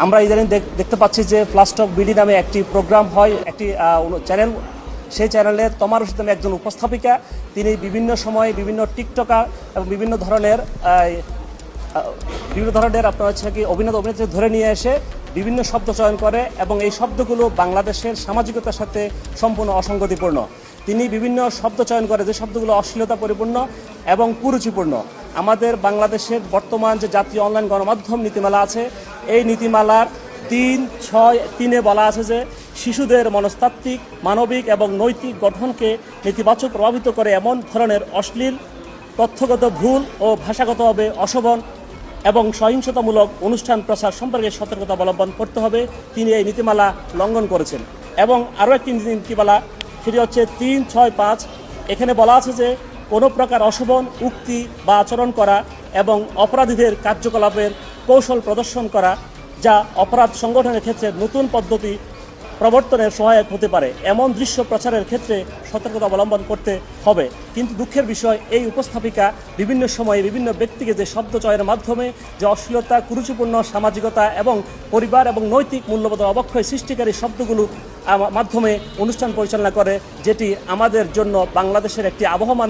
আমরা ইদানিং দেখতে পাচ্ছি যে প্লাস টক বিডি নামে একটি প্রোগ্রাম হয়, একটি চ্যানেল। সেই চ্যানেলের তমা রশিদ নামে একজন উপস্থাপিকা, তিনি বিভিন্ন সময় বিভিন্ন টিকটকার এবং বিভিন্ন ধরনের আপনার হচ্ছে কি অভিনেত্রী ধরে নিয়ে এসে বিভিন্ন শব্দ চয়ন করে এবং এই শব্দগুলো বাংলাদেশের সামাজিকতার সাথে সম্পূর্ণ অসঙ্গতিপূর্ণ। তিনি বিভিন্ন শব্দ চয়ন করে যে শব্দগুলো অশ্লীলতা পরিপূর্ণ এবং কুরুচিপূর্ণ। আমাদের বাংলাদেশের বর্তমান যে জাতীয় অনলাইন গণমাধ্যম নীতিমালা আছে, এই নীতিমালার 3.6.3-এ বলা আছে যে শিশুদের মনস্তাত্ত্বিক, মানবিক এবং নৈতিক গঠনকে নেতিবাচক প্রভাবিত করে এমন ধরনের অশ্লীল, তথ্যগত ভুল ও ভাষাগতভাবে অশোভন এবং সহিংসতামূলক অনুষ্ঠান প্রচার সম্পর্কে সতর্কতা অবলম্বন করতে হবে। তিনি এই নীতিমালা লঙ্ঘন করেছেন। এবং আরও একটি নীতিমালা, সেটি হচ্ছে 3.6.5। এখানে বলা আছে যে কোনো প্রকার অশোভন উক্তি বা আচরণ করা এবং অপরাধীদের কার্যকলাপের কৌশল প্রদর্শন করা যা অপরাধ সংগঠনের ক্ষেত্রে নতুন পদ্ধতি প্রবর্তনের সহায়ক হতে পারে, এমন দৃশ্য প্রচারের ক্ষেত্রে সতর্কতা অবলম্বন করতে হবে। কিন্তু দুঃখের বিষয়, এই উপস্থাপিকা বিভিন্ন সময়ে বিভিন্ন ব্যক্তিকে যে শব্দ চয়নের মাধ্যমে যে অশ্লীলতা, কুরুচিপূর্ণ সামাজিকতা এবং পরিবার এবং নৈতিক মূল্যবোধের অবক্ষয় সৃষ্টিকারী শব্দগুলো মাধ্যমে অনুষ্ঠান পরিচালনা করে, যেটি আমাদের জন্য বাংলাদেশের একটি আবহমান